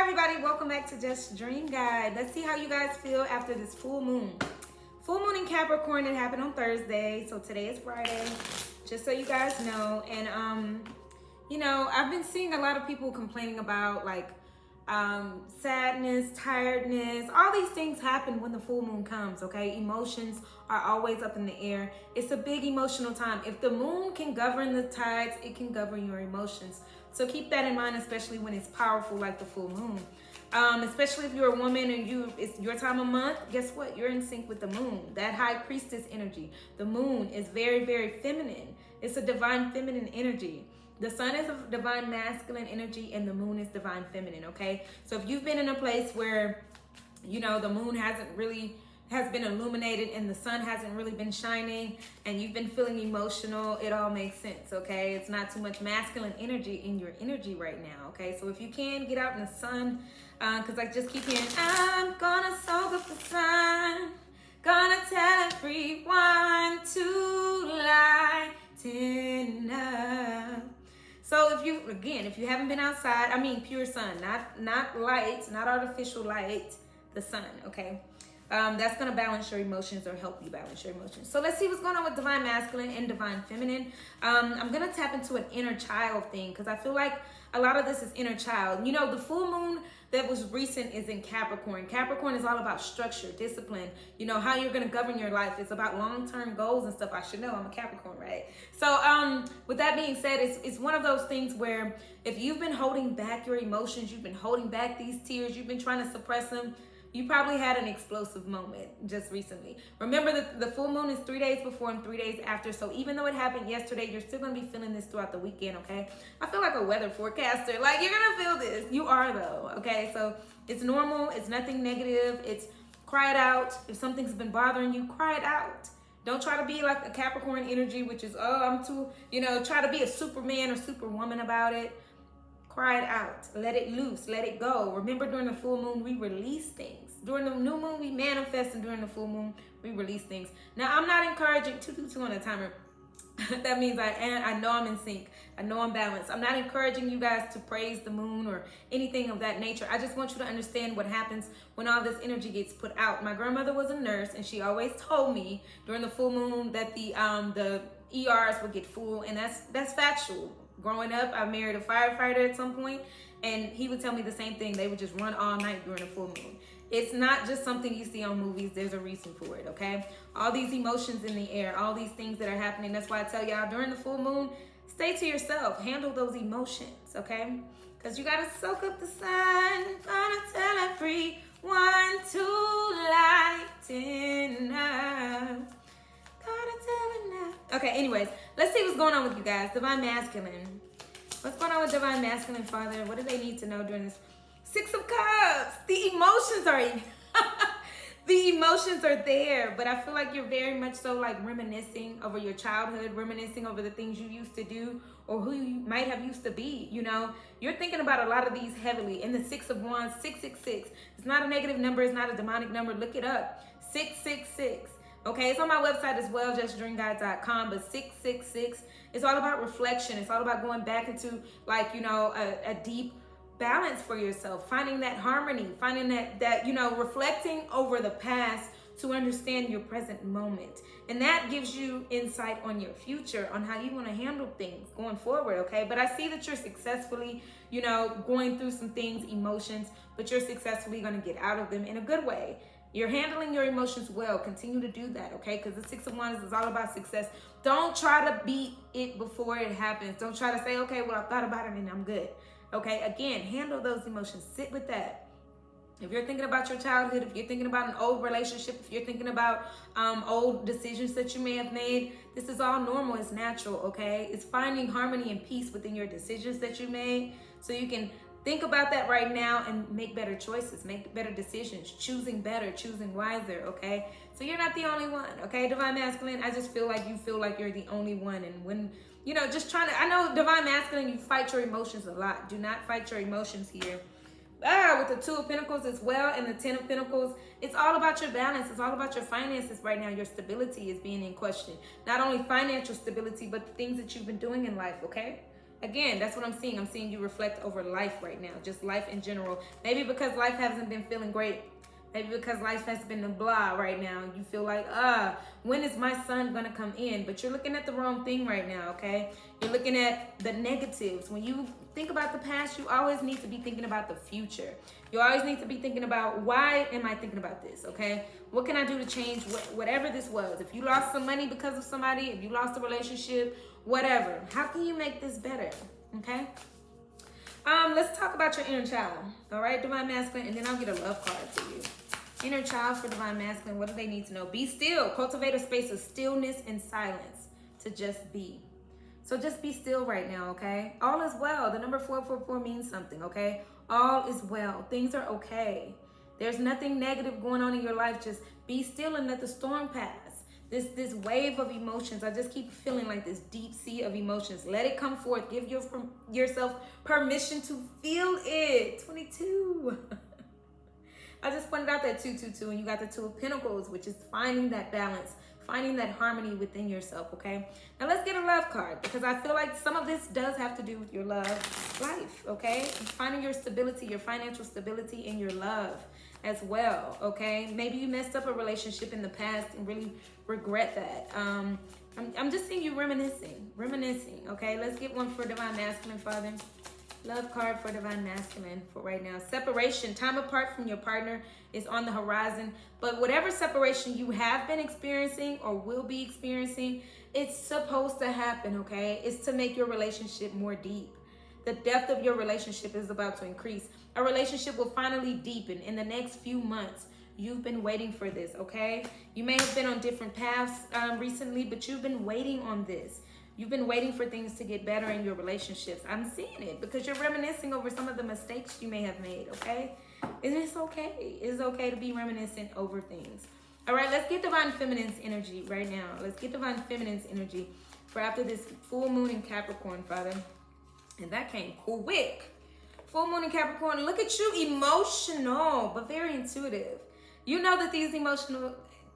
everybody, welcome back to Jess Dream Guide. Let's see how you guys feel after this full moon. Full moon in Capricorn, it happened on Thursday, so today is Friday, just so you guys know. And I've been seeing a lot of people complaining about sadness, tiredness. All these things happen when the full moon comes, okay? Emotions are always up in the air. It's a big emotional time. If the moon can govern the tides, it can govern your emotions. So keep that in mind, especially when it's powerful like the full moon. Especially if you're a woman and it's your time of month, guess what? You're in sync with the moon. That high priestess energy. The moon is very, very feminine. It's a divine feminine energy. The sun is a divine masculine energy and the moon is divine feminine, okay? So if you've been in a place where, the moon has been illuminated and the sun hasn't really been shining and you've been feeling emotional, it all makes sense, okay? It's not too much masculine energy in your energy right now, okay? So if you can, get out in the sun, because I just keep hearing, I'm gonna soak up the sun, gonna tell everyone to lighten up. So if you haven't been outside, I mean pure sun, not lights, not artificial light, the sun, okay? That's going to balance your emotions or help you balance your emotions. So let's see what's going on with divine masculine and divine feminine. I'm going to tap into an inner child thing because I feel like a lot of this is inner child. The full moon that was recent is in Capricorn. Capricorn is all about structure, discipline, how you're going to govern your life. It's about long-term goals and stuff. I should know, I'm a Capricorn, right? So with that being said, it's one of those things where if you've been holding back your emotions, you've been holding back these tears, you've been trying to suppress them, you probably had an explosive moment just recently. Remember that the full moon is 3 days before and 3 days after. So even though it happened yesterday, you're still gonna be feeling this throughout the weekend, okay? I feel like a weather forecaster. Like, you're gonna feel this. You are though, okay? So it's normal, it's nothing negative. It's cry it out. If something's been bothering you, cry it out. Don't try to be like a Capricorn energy, which is, I'm too, try to be a Superman or Superwoman about it. Cry it out. Let it loose. Let it go. Remember, during the full moon, we release things. During the new moon, we manifest, and during the full moon, we release things. Now, I'm not encouraging 222 on a timer. That means I know I'm in sync. I know I'm balanced. I'm not encouraging you guys to praise the moon or anything of that nature. I just want you to understand what happens when all this energy gets put out. My grandmother was a nurse, and she always told me during the full moon that the ERs would get full, and that's factual. Growing up, I married a firefighter at some point, and he would tell me the same thing. They would just run all night during the full moon. It's not just something you see on movies. There's a reason for it, okay? All these emotions in the air, all these things that are happening. That's why I tell y'all during the full moon, stay to yourself. Handle those emotions, okay? Because you got to soak up the sun. Gonna tell everyone to lighten up. Okay, anyways, let's see what's going on with you guys. Divine masculine. What's going on with divine masculine, Father? What do they need to know during this? 6 of Cups. The emotions are there, but I feel like you're very much so like reminiscing over your childhood, reminiscing over the things you used to do or who you might have used to be. You're thinking about a lot of these heavily. And the 6 of Wands, 666. It's not a negative number. It's not a demonic number. Look it up. 666. Okay, it's on my website as well, justdreamguide.com, but 666, it's all about reflection. It's all about going back into a deep balance for yourself, finding that harmony, finding that reflecting over the past to understand your present moment. And that gives you insight on your future, on how you want to handle things going forward, okay? But I see that you're successfully, going through some things, emotions, but you're successfully going to get out of them in a good way. You're handling your emotions well. Continue to do that, okay? Because the 6 of Wands is all about success. Don't try to beat it before it happens. Don't try to say, okay, well, I thought about it and I'm good. Okay, again, handle those emotions. Sit with that. If you're thinking about your childhood, if you're thinking about an old relationship, if you're thinking about old decisions that you may have made, this is all normal. It's natural, okay? It's finding harmony and peace within your decisions that you made so you can think about that right now and make better choices, make better decisions, choosing better, choosing wiser, okay? So you're not the only one, okay? Divine masculine, I just feel like you feel like you're the only one. And when, I know divine masculine, you fight your emotions a lot. Do not fight your emotions here. With the 2 of Pentacles as well and the 10 of Pentacles, it's all about your balance. It's all about your finances right now. Your stability is being in question. Not only financial stability, but the things that you've been doing in life, okay? Again, that's what I'm seeing. I'm seeing you reflect over life right now, just life in general. Maybe because life hasn't been feeling great. Maybe because life has been a blah right now. You feel like, when is my son gonna come in? But you're looking at the wrong thing right now, okay? You're looking at the negatives. When you think about the past, you always need to be thinking about the future. You always need to be thinking about, why am I thinking about this, okay? What can I do to change whatever this was? If you lost some money because of somebody, if you lost a relationship, whatever. How can you make this better, okay? Let's talk about your inner child, all right, Divine Masculine, and then I'll get a love card for you. Inner child for Divine Masculine, what do they need to know? Be still. Cultivate a space of stillness and silence to just be. So just be still right now, okay? All is well. The number 444 means something, okay? All is well. Things are okay. There's nothing negative going on in your life. Just be still and let the storm pass. This wave of emotions, I just keep feeling like this deep sea of emotions. Let it come forth. Give yourself permission to feel it. 22. I just pointed out that 222, and you got the 2 of Pentacles, which is finding that balance, finding that harmony within yourself, okay? Now let's get a love card, because I feel like some of this does have to do with your love life, okay? Finding your stability, your financial stability in your love as well, okay? Maybe you messed up a relationship in the past and really regret that. I'm just seeing you reminiscing, okay? Let's get one for Divine Masculine, Father. Love card for Divine Masculine for right now. Separation, time apart from your partner is on the horizon. But whatever separation you have been experiencing or will be experiencing, it's supposed to happen, okay? It's to make your relationship more deep. The depth of your relationship is about to increase. A relationship will finally deepen in the next few months. You've been waiting for this, okay? You may have been on different paths recently, but you've been waiting on this. You've been waiting for things to get better in your relationships. I'm seeing it because you're reminiscing over some of the mistakes you may have made, okay? And it's okay. It's okay to be reminiscent over things. All right, let's get Divine Feminine's energy right now. Let's get Divine Feminine's energy for after this full moon in Capricorn, Father. And that came quick. Full moon in Capricorn, look at you, emotional, but very intuitive. You know that these emotional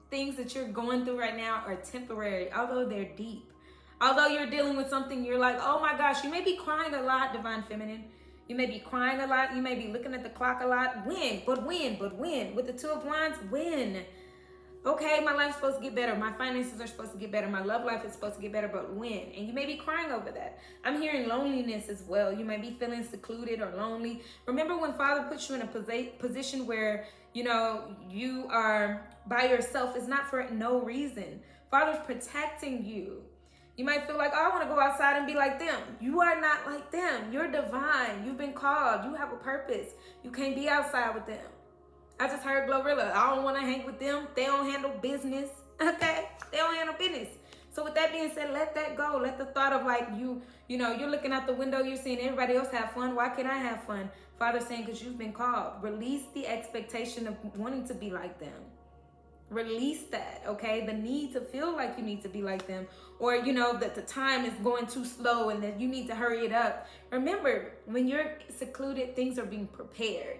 things that you're going through right now are temporary, although they're deep. Although you're dealing with something, you're like, oh my gosh, you may be crying a lot, Divine Feminine. You may be crying a lot. You may be looking at the clock a lot. When? But when? With the 2 of Wands, when? Okay, my life's supposed to get better. My finances are supposed to get better. My love life is supposed to get better, but when? And you may be crying over that. I'm hearing loneliness as well. You may be feeling secluded or lonely. Remember when Father puts you in a position where, you know, you are by yourself. It's not for no reason. Father's protecting you. You might feel like, oh, I want to go outside and be like them. You are not like them. You're divine. You've been called. You have a purpose. You can't be outside with them. I just heard Glorilla. I don't want to hang with them. They don't handle business. Okay? They don't handle business. So with that being said, let that go. Let the thought of like you know, you're looking out the window, you're seeing everybody else have fun. Why can't I have fun? Father's saying, because you've been called. Release the expectation of wanting to be like them. Release that, okay? The need to feel like you need to be like them, or you know that the time is going too slow and that you need to hurry it up. Remember, when you're secluded, things are being prepared.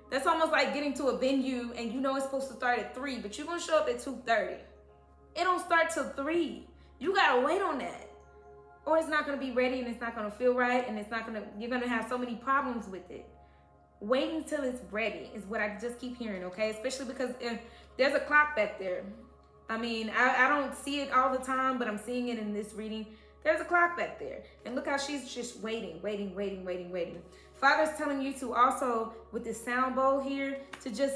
That's almost like getting to a venue and you know it's supposed to start at 3, but you're gonna show up at 2:30. It don't start till 3. You gotta wait on that, or it's not gonna be ready and it's not gonna feel right, and you're gonna have so many problems with it. Wait until it's ready is what I just keep hearing, okay? Especially because there's a clock back there. I mean, I don't see it all the time, but I'm seeing it in this reading. There's a clock back there. And look how she's just waiting. Father's telling you to also, with this sound bowl here, to just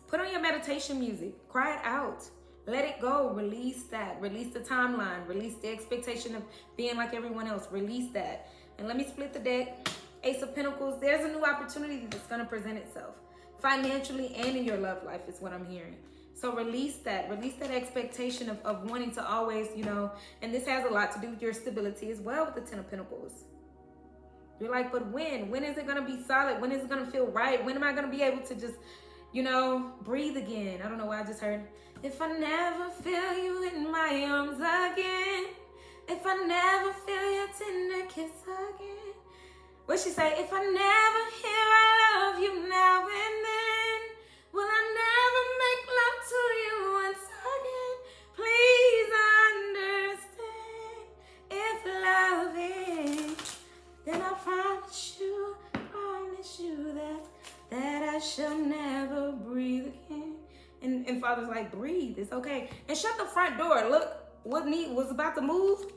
put on your meditation music. Cry it out. Let it go. Release that. Release the timeline. Release the expectation of being like everyone else. Release that. And let me split the deck. Ace of Pentacles. There's a new opportunity that's going to present itself. Financially and in your love life is what I'm hearing. So release that expectation of wanting to always, you know, and this has a lot to do with your stability as well with the 10 of Pentacles. You're like, but when? When is it going to be solid? When is it going to feel right? When am I going to be able to just, you know, breathe again? I don't know why I just heard, if I never feel you in my arms again, if I never feel your tender kiss again. What she say? If I never hear I love you now and then, will I never make love to you once again? Please understand, if loving I shall never breathe again. And Father's like, breathe, it's okay. And shut the front door. Look, what was about to move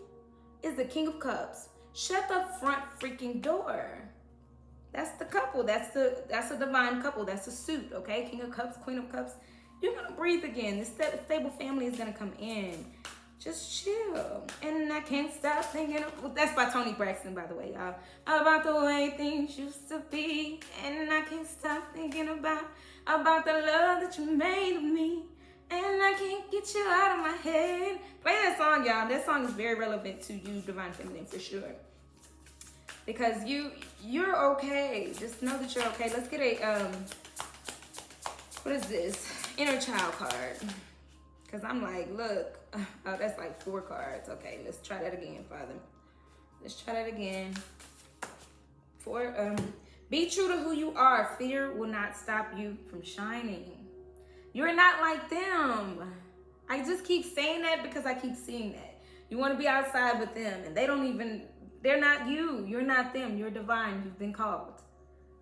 is the King of Cups. Shut the front freaking door. That's the couple. That's a divine couple. That's a suit, okay? King of Cups, Queen of Cups. You're gonna breathe again. This stable family is gonna come in. Just chill. And I can't stop thinking of, that's by Toni Braxton, by the way, y'all. About the way things used to be. And I can't stop thinking about the love that you made of me. And I can't get you out of my head. Play that song, y'all. That song is very relevant to you, Divine Feminine, for sure. Because you're okay. Just know that you're okay. Let's get a, what is this? Inner child card. Because I'm like, look, oh, that's like 4 cards. Okay, let's try that again, Father. Let's try that again. Be true to who you are. Fear will not stop you from shining. You're not like them. I just keep saying that because I keep seeing that. You want to be outside with them, and they're not you. You're not them. You're divine. You've been called.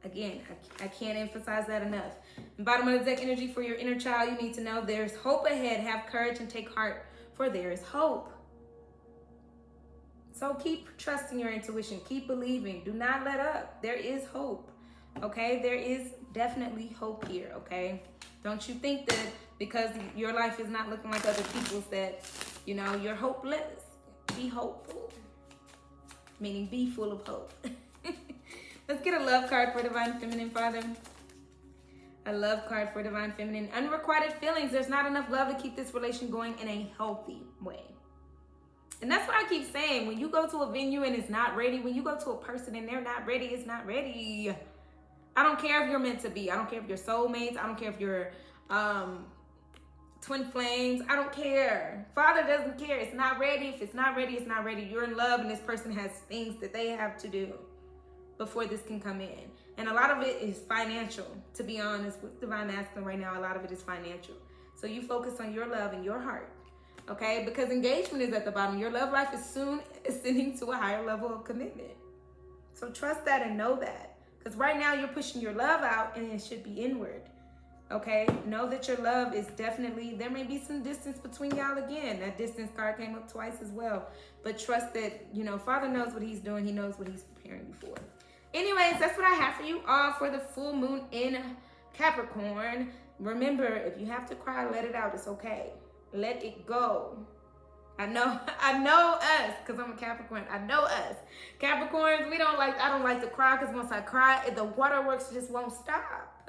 Again, I can't emphasize that enough. Bottom of the deck energy for your inner child, you need to know there's hope ahead. Have courage and take heart, for there is hope. So keep trusting your intuition. Keep believing. Do not let up. There is hope, okay? There is definitely hope here, okay? Don't you think that because your life is not looking like other people's that, you're hopeless. Be hopeful, meaning be full of hope. Let's get a love card for Divine Feminine, Father. A love card for Divine Feminine. Unrequited feelings. There's not enough love to keep this relation going in a healthy way. And that's what I keep saying. When you go to a venue and it's not ready, when you go to a person and they're not ready, it's not ready. I don't care if you're meant to be. I don't care if you're soulmates. I don't care if you're twin flames. I don't care. Father doesn't care. It's not ready. If it's not ready, it's not ready. You're in love and this person has things that they have to do before this can come in. And a lot of it is financial, to be honest. With Divine Masculine right now, a lot of it is financial. So you focus on your love and your heart, okay? Because engagement is at the bottom. Your love life is soon ascending to a higher level of commitment. So trust that and know that. Because right now you're pushing your love out and it should be inward, okay? Know that your love is definitely, there may be some distance between y'all again. That distance card came up twice as well. But trust that, Father knows what he's doing. He knows what he's preparing you for. Anyways, that's what I have for you all for the full moon in Capricorn. Remember, if you have to cry, let it out. It's okay. Let it go. I know us, because I'm a Capricorn. I know us. Capricorns, I don't like to cry, because once I cry, the waterworks just won't stop.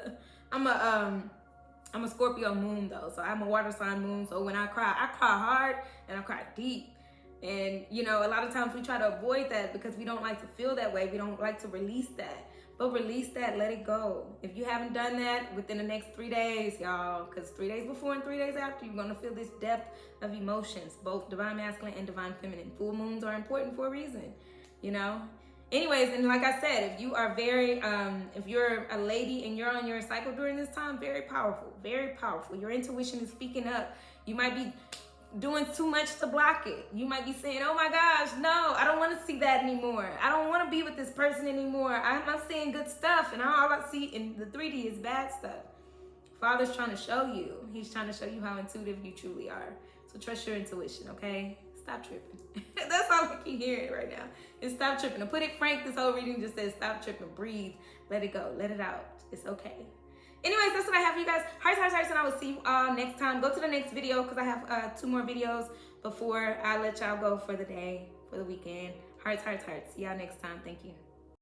I'm a Scorpio moon though, so I'm a water sign moon. So when I cry hard and I cry deep. And, a lot of times we try to avoid that because we don't like to feel that way. We don't like to release that. But release that, let it go. If you haven't done that within the next 3 days, y'all, because 3 days before and 3 days after, you're going to feel this depth of emotions, both Divine Masculine and Divine Feminine. Full moons are important for a reason, Anyways, and like I said, if you are if you're a lady and you're on your cycle during this time, very powerful, very powerful. Your intuition is speaking up. You might be doing too much to block it. You might be saying, oh my gosh, no, I don't want to see that anymore. I don't want to be with this person anymore. I'm not seeing good stuff, and all I see in the 3D is bad stuff. Father's trying to show you. He's trying to show you how intuitive you truly are. So trust your intuition, okay? Stop tripping. That's all I keep hearing right now. Is stop tripping. To put it frank, this whole reading just says stop tripping, breathe, let it go, let it out. It's okay. Anyways, that's what I have for you guys. Hearts, hearts, hearts, and I will see you all next time. Go to the next video because I have 2 more videos before I let y'all go for the day, for the weekend. Hearts, hearts, hearts. See y'all next time. Thank you.